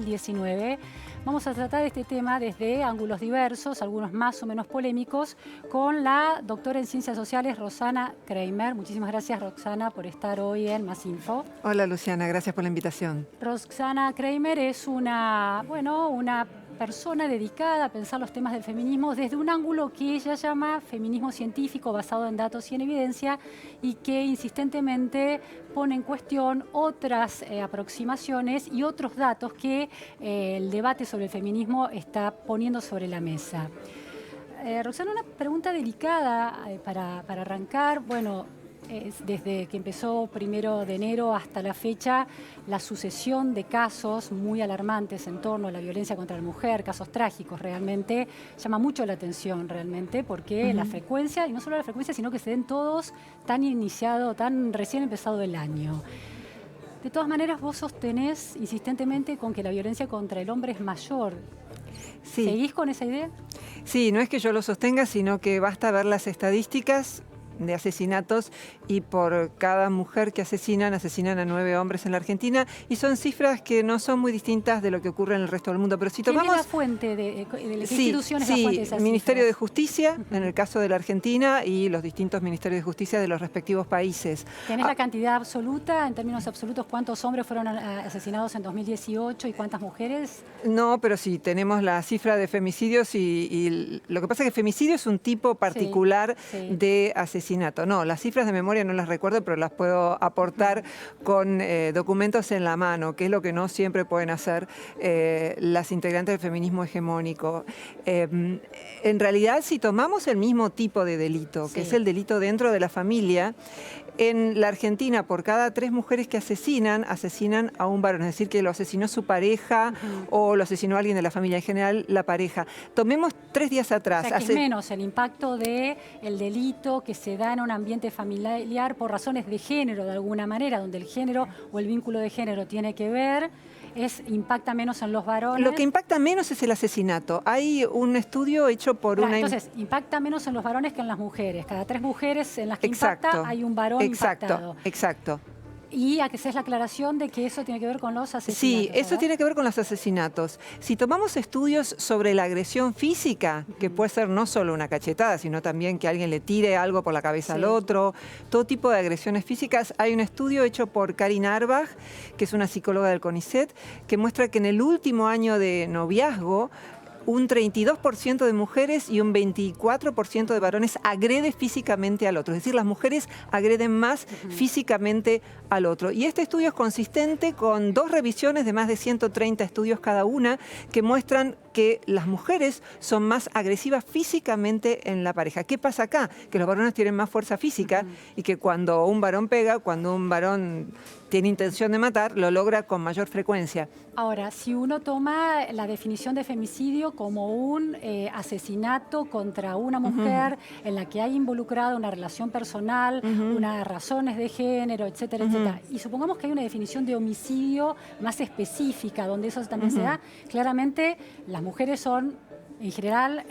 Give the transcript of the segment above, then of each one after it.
19. Vamos a tratar este tema desde ángulos diversos, algunos más o menos polémicos, con la doctora en Ciencias Sociales, Roxana Kramer. Muchísimas gracias, Roxana, por estar hoy en Más Info. Hola, Luciana, gracias por la invitación. Roxana Kramer es una persona dedicada a pensar los temas del feminismo desde un ángulo que ella llama feminismo científico basado en datos y en evidencia, y que insistentemente pone en cuestión otras aproximaciones y otros datos que el debate sobre el feminismo está poniendo sobre la mesa. Roxana, una pregunta delicada para arrancar. Bueno, desde que empezó 1 de enero hasta la fecha, la sucesión de casos muy alarmantes en torno a la violencia contra la mujer, casos trágicos realmente, llama mucho la atención realmente, porque la frecuencia, y no solo la frecuencia, sino que se den todos tan recién empezado el año. De todas maneras, vos sostenés insistentemente con que la violencia contra el hombre es mayor. Sí. ¿Seguís con esa idea? Sí, no es que yo lo sostenga, sino que basta ver las estadísticas de asesinatos y por cada mujer que asesinan a 9 hombres en la Argentina, y son cifras que no son muy distintas de lo que ocurre en el resto del mundo. Pero si tomamos... ¿Quién es la fuente? ¿De qué institución es la fuente de esas el Ministerio cifras? de Justicia, en el caso de la Argentina, y los distintos ministerios de justicia de los respectivos países. ¿Tenés la cantidad absoluta, en términos absolutos, cuántos hombres fueron asesinados en 2018 y cuántas mujeres? No, pero sí, tenemos la cifra de femicidios y lo que pasa es que femicidio es un tipo particular de asesinato. No, las cifras de memoria no las recuerdo, pero las puedo aportar con documentos en la mano, que es lo que no siempre pueden hacer las integrantes del feminismo hegemónico. En realidad, si tomamos el mismo tipo de delito, que es el delito dentro de la familia, en la Argentina, por cada 3 mujeres que asesinan a un varón. Es decir, que lo asesinó su pareja o lo asesinó alguien de la familia, en general la pareja. Tomemos 3 días atrás. O sea, que es menos el impacto del delito que se da en un ambiente familiar por razones de género, de alguna manera, donde el género o el vínculo de género tiene que ver, impacta menos en los varones. Lo que impacta menos es el asesinato. Hay un estudio hecho por Entonces, impacta menos en los varones que en las mujeres. Cada 3 mujeres en las que impacta, hay un varón impactado. Exacto. Y a que se es la aclaración de que eso tiene que ver con los asesinatos. Sí, eso ¿verdad? tiene que ver con los asesinatos. Si tomamos estudios sobre la agresión física, que puede ser no solo una cachetada, sino también que alguien le tire algo por la cabeza al otro, todo tipo de agresiones físicas, hay un estudio hecho por Karin Arbach, que es una psicóloga del CONICET, que muestra que en el último año de noviazgo, un 32% de mujeres y un 24% de varones agrede físicamente al otro. Es decir, las mujeres agreden más físicamente al otro. Y este estudio es consistente con 2 revisiones de más de 130 estudios cada una, que muestran que las mujeres son más agresivas físicamente en la pareja. ¿Qué pasa acá? Que los varones tienen más fuerza física y que cuando un varón pega, cuando un varón tiene intención de matar, lo logra con mayor frecuencia. Ahora, si uno toma la definición de femicidio como un asesinato contra una mujer en la que hay involucrada una relación personal, unas razones de género, etcétera, etcétera, y supongamos que hay una definición de homicidio más específica, donde eso también se da, claramente las mujeres son, en general,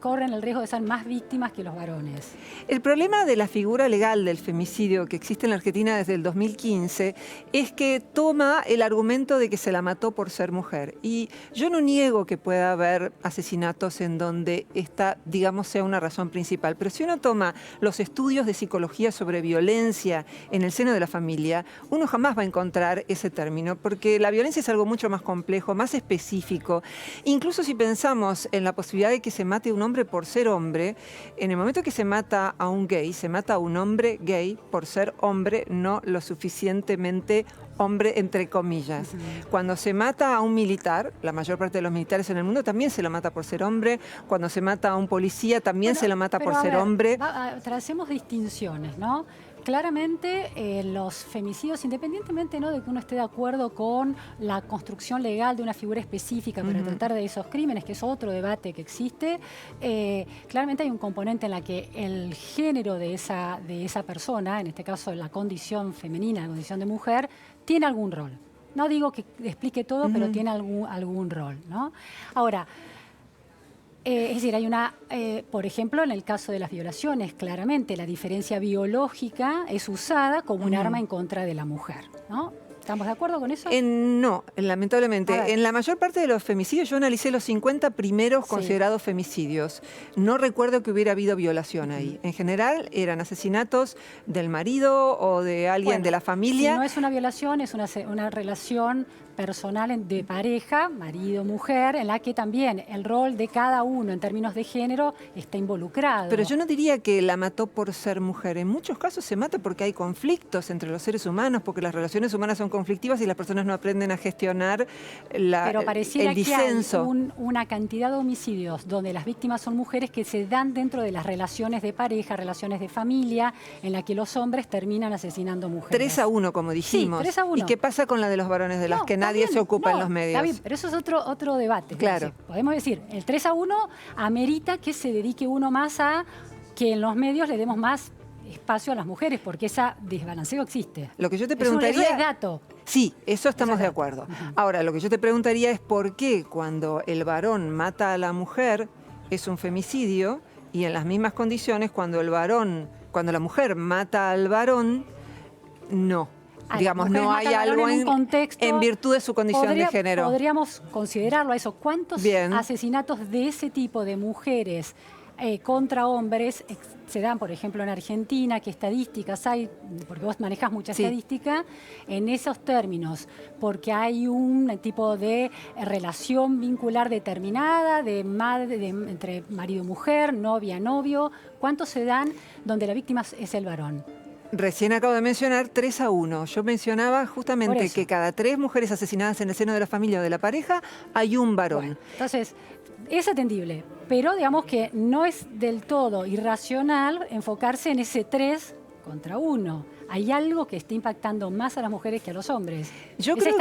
corren el riesgo de ser más víctimas que los varones. El problema de la figura legal del femicidio que existe en la Argentina desde el 2015 es que toma el argumento de que se la mató por ser mujer. Y yo no niego que pueda haber asesinatos en donde esta, digamos, sea una razón principal. Pero si uno toma los estudios de psicología sobre violencia en el seno de la familia, uno jamás va a encontrar ese término, porque la violencia es algo mucho más complejo, más específico. Incluso si pensamos en la posibilidad de que se mate un hombre por ser hombre, en el momento que se mata a un gay, se mata a un hombre gay por ser hombre no lo suficientemente hombre, entre comillas. Cuando se mata a un militar, la mayor parte de los militares en el mundo también se lo mata por ser hombre. Cuando se mata a un policía también se lo mata por ser hombre. Tracemos distinciones, ¿no? Claramente los femicidios, independientemente, ¿no?, de que uno esté de acuerdo con la construcción legal de una figura específica para tratar de esos crímenes, que es otro debate que existe, claramente hay un componente en la que el género de esa persona, en este caso la condición femenina, la condición de mujer, tiene algún rol. No digo que explique todo, pero tiene algún rol, ¿no? Ahora, es decir, hay por ejemplo, en el caso de las violaciones, claramente la diferencia biológica es usada como un arma en contra de la mujer, ¿no? ¿Estamos de acuerdo con eso? No, lamentablemente. En la mayor parte de los femicidios, yo analicé los 50 primeros considerados femicidios. No recuerdo que hubiera habido violación ahí. En general, eran asesinatos del marido o de alguien de la familia. Si no es una violación, es una relación personal de pareja, marido, mujer, en la que también el rol de cada uno en términos de género está involucrado. Pero yo no diría que la mató por ser mujer. En muchos casos se mata porque hay conflictos entre los seres humanos, porque las relaciones humanas son conflictivas y las personas no aprenden a gestionar Pero pareciera el disenso. Que hay una cantidad de homicidios donde las víctimas son mujeres que se dan dentro de las relaciones de pareja, relaciones de familia, en la que los hombres terminan asesinando mujeres. 3-1, como dijimos. Sí, 3-1. ¿Y qué pasa con la de los varones de las que nadie se ocupa en los medios? Está bien, pero eso es otro debate. Claro. Decir, podemos decir, el 3-1 amerita que se dedique uno más a que en los medios le demos más espacio a las mujeres, porque ese desbalanceo existe. Lo que yo te preguntaría... Eso es dato. Sí, eso estamos de acuerdo. Ahora, lo que yo te preguntaría es por qué cuando el varón mata a la mujer es un femicidio y en las mismas condiciones cuando la mujer mata al varón, no. Digamos, no hay algo en virtud de su condición de género. Podríamos considerarlo a eso. ¿Cuántos asesinatos de ese tipo de mujeres contra hombres se dan, por ejemplo, en Argentina? ¿Qué estadísticas hay? Porque vos manejás mucha estadística en esos términos, porque hay un tipo de relación vincular determinada entre marido y mujer, novia, novio. ¿Cuántos se dan donde la víctima es el varón? Recién acabo de mencionar 3-1. Yo mencionaba justamente que cada 3 mujeres asesinadas en el seno de la familia o de la pareja hay un varón. Bueno, entonces, es atendible, pero digamos que no es del todo irracional enfocarse en ese 3-1. Hay algo que está impactando más a las mujeres que a los hombres. Yo creo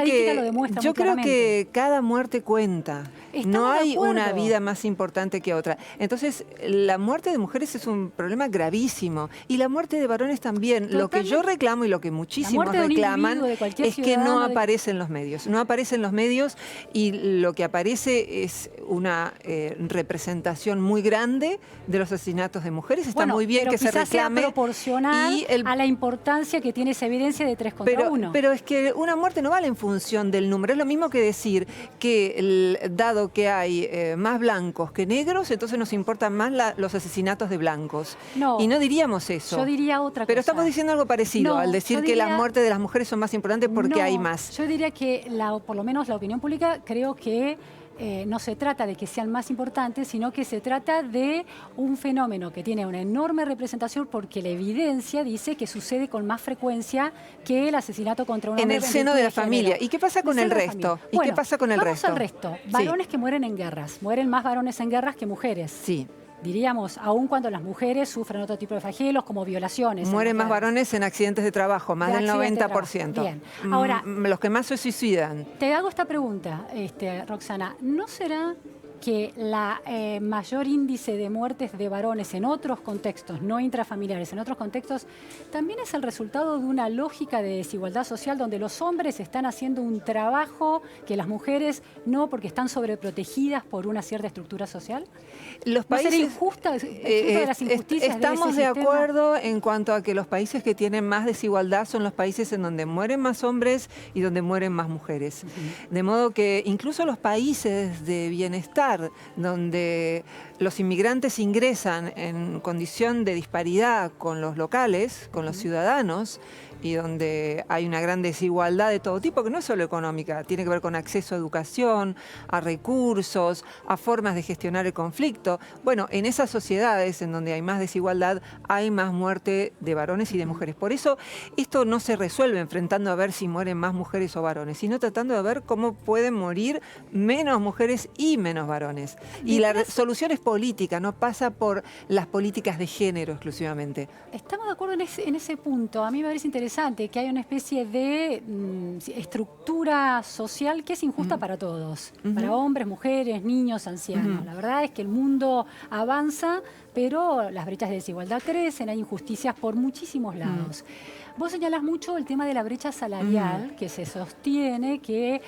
que cada muerte cuenta. No hay una vida más importante que otra. Entonces, la muerte de mujeres es un problema gravísimo. Y la muerte de varones también. Totalmente. Lo que yo reclamo y lo que muchísimos reclaman es que no aparece en los medios. No aparece en los medios y lo que aparece es una representación muy grande de los asesinatos de mujeres. Está muy bien que se reclame. Sea proporcional a la importancia que tiene esa evidencia de 3-1. Pero es que una muerte no vale en función del número. Es lo mismo que decir que dado que hay más blancos que negros, entonces nos importan más los asesinatos de blancos. No, y no diríamos eso. Yo diría otra cosa. Pero estamos diciendo algo parecido al decir que las muertes de las mujeres son más importantes porque hay más. Yo diría que por lo menos la opinión pública creo que no se trata de que sean más importantes, sino que se trata de un fenómeno que tiene una enorme representación porque la evidencia dice que sucede con más frecuencia que el asesinato contra un hombre. En el seno de la familia. ¿Y qué pasa con el resto? ¿Y qué pasa con el resto? Vamos al resto. Varones que mueren en guerras. Mueren más varones en guerras que mujeres. Sí. Diríamos, aun cuando las mujeres sufren otro tipo de flagelos como violaciones. Mueren más varones en accidentes de trabajo, más del 90%. Bien. Ahora, los que más se suicidan. Te hago esta pregunta, Roxana. ¿No será que la mayor índice de muertes de varones en otros contextos, no intrafamiliares, en otros contextos, también es el resultado de una lógica de desigualdad social donde los hombres están haciendo un trabajo que las mujeres no, porque están sobreprotegidas por una cierta estructura social? Los países, ¿No será injusta de las injusticias estamos de acuerdo en cuanto a que los países que tienen más desigualdad son los países en donde mueren más hombres y donde mueren más mujeres. De modo que incluso los países de bienestar donde los inmigrantes ingresan en condición de disparidad con los locales, con los ciudadanos, y donde hay una gran desigualdad de todo tipo, que no es solo económica, tiene que ver con acceso a educación, a recursos, a formas de gestionar el conflicto. Bueno, en esas sociedades en donde hay más desigualdad, hay más muerte de varones y de mujeres. Por eso, esto no se resuelve enfrentando a ver si mueren más mujeres o varones, sino tratando de ver cómo pueden morir menos mujeres y menos varones. Y la solución es política, no pasa por las políticas de género exclusivamente. Estamos de acuerdo en ese punto. A mí me parece interesante que hay una especie de estructura social que es injusta para todos, para hombres, mujeres, niños, ancianos. La verdad es que el mundo avanza, pero las brechas de desigualdad crecen, hay injusticias por muchísimos lados. Vos señalás mucho el tema de la brecha salarial, que se sostiene que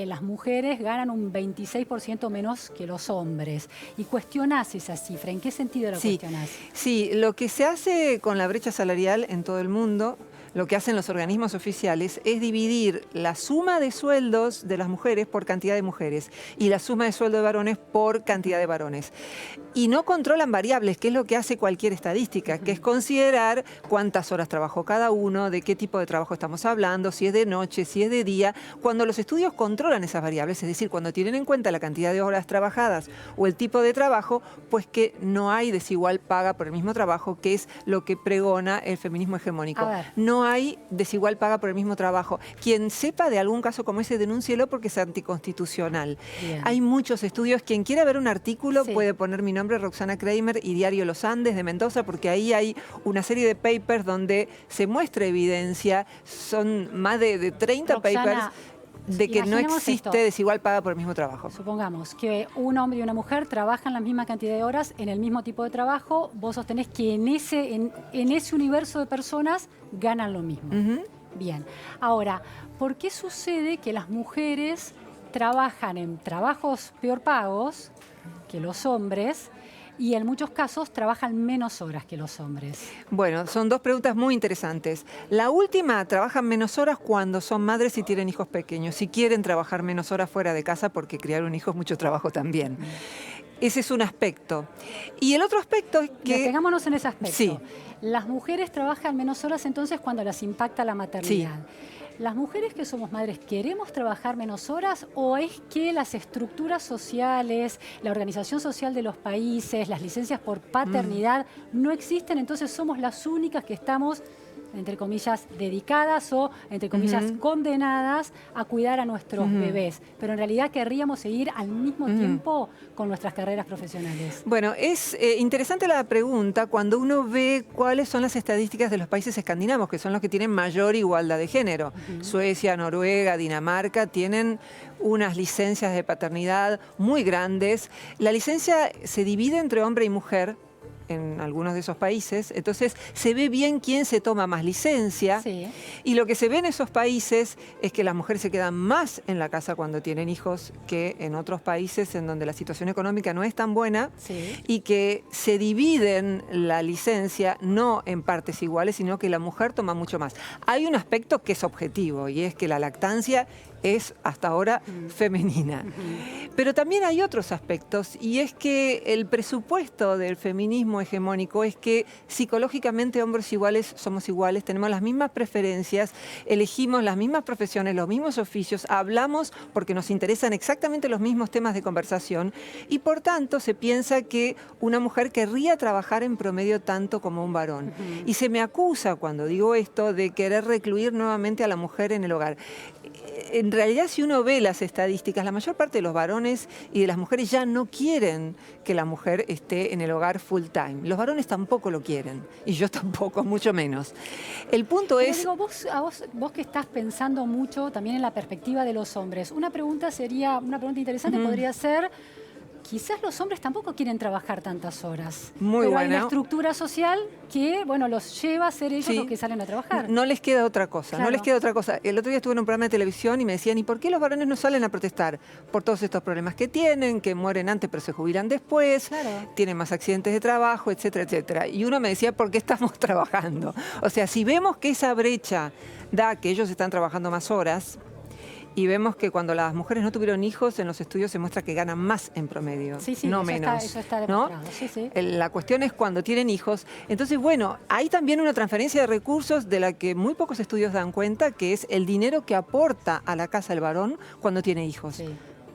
las mujeres ganan un 26% menos que los hombres. Y cuestionás esa cifra. ¿En qué sentido la cuestionás? Sí, lo que se hace con la brecha salarial en todo el mundo lo que hacen los organismos oficiales es dividir la suma de sueldos de las mujeres por cantidad de mujeres y la suma de sueldo de varones por cantidad de varones. Y no controlan variables, que es lo que hace cualquier estadística, que es considerar cuántas horas trabajó cada uno, de qué tipo de trabajo estamos hablando, si es de noche, si es de día. Cuando los estudios controlan esas variables, es decir, cuando tienen en cuenta la cantidad de horas trabajadas o el tipo de trabajo, pues que no hay desigual paga por el mismo trabajo, que es lo que pregona el feminismo hegemónico. No hay desigual paga por el mismo trabajo. Quien sepa de algún caso como ese, denúncielo porque es anticonstitucional. Bien. Hay muchos estudios. Quien quiera ver un artículo puede poner mi nombre, Roxana Kramer, y Diario Los Andes de Mendoza, porque ahí hay una serie de papers donde se muestra evidencia. Son más de 30 Roxana, papers de que no existe desigual paga por el mismo trabajo. Supongamos que un hombre y una mujer trabajan la misma cantidad de horas en el mismo tipo de trabajo. Vos sostenés que en ese universo de personas ganan lo mismo. Bien. Ahora, ¿por qué sucede que las mujeres trabajan en trabajos peor pagos que los hombres y en muchos casos trabajan menos horas que los hombres? Bueno, son dos preguntas muy interesantes. La última, trabajan menos horas cuando son madres y tienen hijos pequeños. Si quieren trabajar menos horas fuera de casa, porque criar un hijo es mucho trabajo también. Ese es un aspecto. Y el otro aspecto es que... Detengámonos en ese aspecto. Sí. Las mujeres trabajan menos horas entonces cuando las impacta la maternidad. Sí. ¿Las mujeres que somos madres queremos trabajar menos horas o es que las estructuras sociales, la organización social de los países, las licencias por paternidad no existen, entonces somos las únicas que estamos, entre comillas, dedicadas o, entre comillas, condenadas a cuidar a nuestros bebés? Pero en realidad querríamos seguir al mismo tiempo con nuestras carreras profesionales. Bueno, es interesante la pregunta cuando uno ve cuáles son las estadísticas de los países escandinavos, que son los que tienen mayor igualdad de género. Suecia, Noruega, Dinamarca tienen unas licencias de paternidad muy grandes. La licencia se divide entre hombre y mujer en algunos de esos países, entonces se ve bien quién se toma más licencia, y lo que se ve en esos países es que las mujeres se quedan más en la casa cuando tienen hijos que en otros países en donde la situación económica no es tan buena, y que se dividen la licencia no en partes iguales, sino que la mujer toma mucho más. Hay un aspecto que es objetivo y es que la lactancia es hasta ahora femenina. Pero también hay otros aspectos, y es que el presupuesto del feminismo hegemónico es que psicológicamente hombres iguales somos iguales, tenemos las mismas preferencias, elegimos las mismas profesiones, los mismos oficios, hablamos porque nos interesan exactamente los mismos temas de conversación, y por tanto se piensa que una mujer querría trabajar en promedio tanto como un varón. Y se me acusa cuando digo esto de querer recluir nuevamente a la mujer en el hogar. En realidad, si uno ve las estadísticas, la mayor parte de los varones y de las mujeres ya no quieren que la mujer esté en el hogar full time. Los varones tampoco lo quieren, y yo tampoco, mucho menos. El punto es... Digo, vos que estás pensando mucho también en la perspectiva de los hombres, una pregunta interesante podría ser... Quizás los hombres tampoco quieren trabajar tantas horas. Pero hay una estructura social que, bueno, los lleva a ser ellos los que salen a trabajar. No les queda otra cosa, no les queda otra cosa. El otro día estuve en un programa de televisión y me decían, ¿y por qué los varones no salen a protestar? Por todos estos problemas que tienen, que mueren antes pero se jubilan después, tienen más accidentes de trabajo, etcétera, etcétera. Y uno me decía, ¿por qué estamos trabajando? O sea, si vemos que esa brecha da que ellos están trabajando más horas, y vemos que cuando las mujeres no tuvieron hijos, en los estudios se muestra que ganan más en promedio, no menos. Eso está demostrado. ¿No? La cuestión es cuando tienen hijos. Entonces, bueno, hay también una transferencia de recursos de la que muy pocos estudios dan cuenta, que es el dinero que aporta a la casa el varón cuando tiene hijos.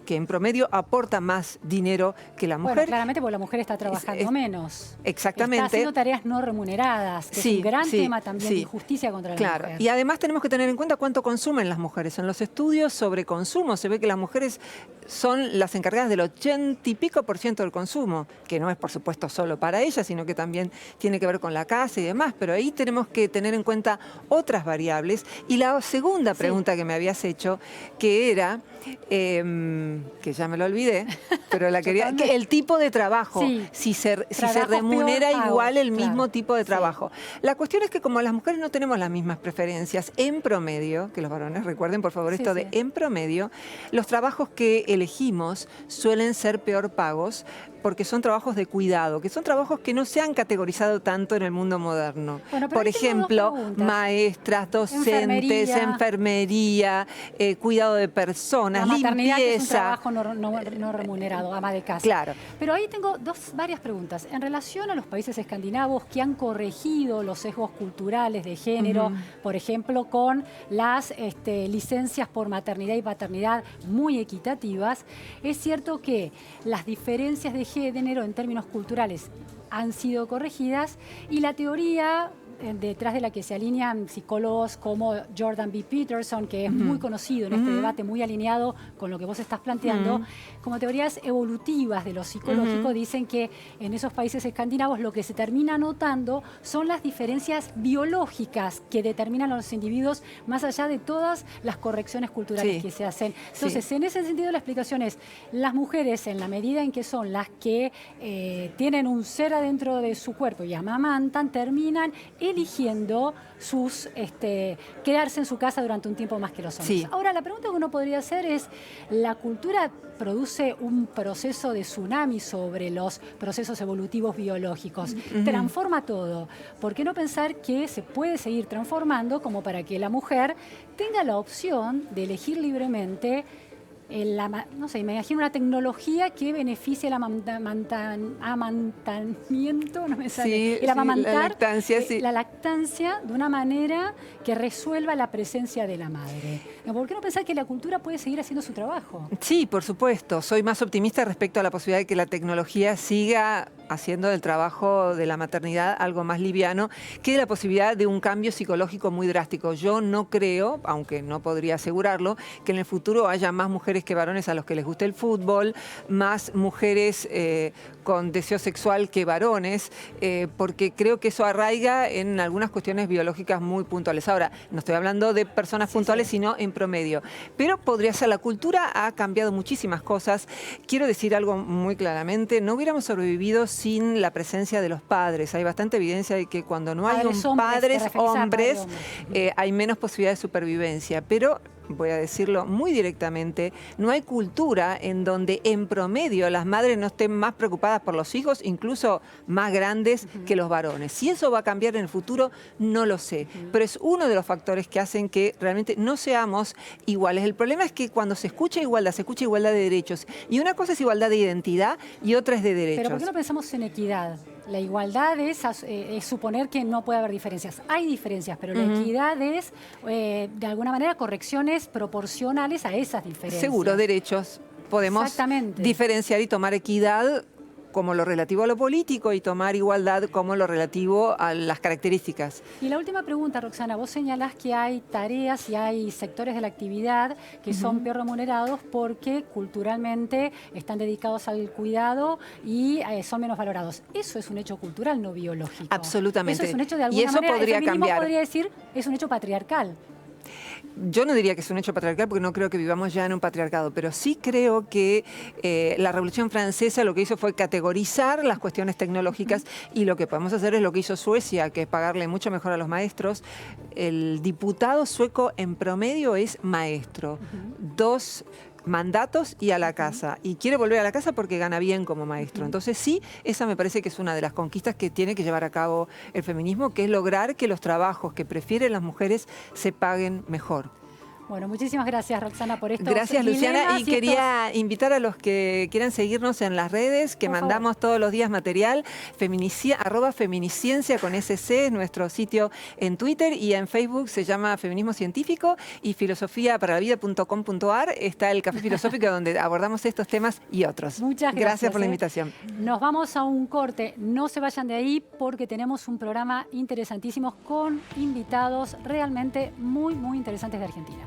Que en promedio aporta más dinero que la mujer. Bueno, claramente porque la mujer está trabajando menos. Exactamente. Está haciendo tareas no remuneradas, que es un gran tema también de injusticia contra la mujer. Y además tenemos que tener en cuenta cuánto consumen las mujeres. En los estudios sobre consumo se ve que las mujeres son las encargadas del 80% y pico del consumo, que no es por supuesto solo para ellas, sino que también tiene que ver con la casa y demás, pero ahí tenemos que tener en cuenta otras variables. Y la segunda pregunta que me habías hecho, que era, que ya me lo olvidé, pero la quería... que el tipo de trabajo, Sí. si se Trabajos remunera peor pagos, igual el claro. mismo tipo de Sí. trabajo. La cuestión es que como las mujeres no tenemos las mismas preferencias, en promedio, que los varones recuerden por favor Sí, esto sí. de en promedio, los trabajos que elegimos suelen ser peor pagos porque son trabajos de cuidado, que son trabajos que no se han categorizado tanto en el mundo moderno. Bueno, pero Por ahí tengo dos ejemplo, preguntas. maestras, docentes, enfermería, cuidado de personas, La maternidad, que es un limpieza. trabajo no remunerado, ama de casa. Claro. Pero ahí tengo varias preguntas. En relación a los países escandinavos que han corregido los sesgos culturales de género, por ejemplo, con las licencias por maternidad y paternidad muy equitativas, es cierto que las diferencias de género en términos culturales han sido corregidas y la teoría detrás de la que se alinean psicólogos como Jordan B. Peterson, que es muy conocido en este debate, muy alineado con lo que vos estás planteando, como teorías evolutivas de lo psicológico, dicen que en esos países escandinavos lo que se termina notando son las diferencias biológicas que determinan a los individuos más allá de todas las correcciones culturales que se hacen. Entonces, en ese sentido, la explicación es, las mujeres, en la medida en que son las que tienen un ser adentro de su cuerpo y amamantan, terminan eligiendo quedarse en su casa durante un tiempo más que los hombres. Sí. Ahora, la pregunta que uno podría hacer es, ¿la cultura produce un proceso de tsunami sobre los procesos evolutivos biológicos? Transforma todo. ¿Por qué no pensar que se puede seguir transformando como para que la mujer tenga la opción de elegir libremente no sé, me imagino una tecnología que beneficie el amamantamiento, no me sale, el amamantar, la lactancia, la lactancia de una manera que resuelva la presencia de la madre. ¿Por qué no pensar que la cultura puede seguir haciendo su trabajo? Sí, por supuesto. Soy más optimista respecto a la posibilidad de que la tecnología siga haciendo del trabajo de la maternidad algo más liviano, que la posibilidad de un cambio psicológico muy drástico. Yo no creo, aunque no podría asegurarlo, que en el futuro haya más mujeres que varones a los que les guste el fútbol, más mujeres con deseo sexual que varones, porque creo que eso arraiga en algunas cuestiones biológicas muy puntuales. Ahora, no estoy hablando de personas puntuales, sino en promedio. Pero podría ser, la cultura ha cambiado muchísimas cosas. Quiero decir algo muy claramente, no hubiéramos sobrevivido sin la presencia de los padres. Hay bastante evidencia de que cuando no hay padres hombres, hay menos posibilidad de supervivencia. Pero voy a decirlo muy directamente, no hay cultura en donde en promedio las madres no estén más preocupadas por los hijos, incluso más grandes que los varones. Si eso va a cambiar en el futuro, no lo sé. Pero es uno de los factores que hacen que realmente no seamos iguales. El problema es que cuando se escucha igualdad de derechos. Y una cosa es igualdad de identidad y otra es de derechos. Pero ¿por qué no pensamos en equidad? La igualdad es suponer que no puede haber diferencias. Hay diferencias, pero la equidad es, de alguna manera, correcciones proporcionales a esas diferencias. Seguro, derechos. Podemos diferenciar y tomar equidad como lo relativo a lo político y tomar igualdad como lo relativo a las características. Y la última pregunta, Roxana, vos señalás que hay tareas y hay sectores de la actividad que son peor remunerados porque culturalmente están dedicados al cuidado y son menos valorados. Eso es un hecho cultural, no biológico. Absolutamente. Eso es un hecho de alguna manera. Y eso podría cambiar. Podría decir, es un hecho patriarcal. Yo no diría que es un hecho patriarcal porque no creo que vivamos ya en un patriarcado, pero sí creo que la Revolución Francesa lo que hizo fue categorizar las cuestiones tecnológicas y lo que podemos hacer es lo que hizo Suecia, que es pagarle mucho mejor a los maestros. El diputado sueco en promedio es maestro. 2 mandatos y a la casa. Y quiere volver a la casa porque gana bien como maestro. Entonces sí, esa me parece que es una de las conquistas que tiene que llevar a cabo el feminismo, que es lograr que los trabajos que prefieren las mujeres se paguen mejor. Bueno, muchísimas gracias, Roxana, por esto. Gracias, Luciana. Y quería invitar a los que quieran seguirnos en las redes, que mandamos todos los días material, @feminiciencia con SC, es nuestro sitio en Twitter, y en Facebook se llama Feminismo Científico, y filosofiaparala.com.ar está el Café Filosófico donde abordamos estos temas y otros. Muchas gracias. Gracias por la invitación. Nos vamos a un corte. No se vayan de ahí porque tenemos un programa interesantísimo con invitados realmente muy, muy interesantes de Argentina.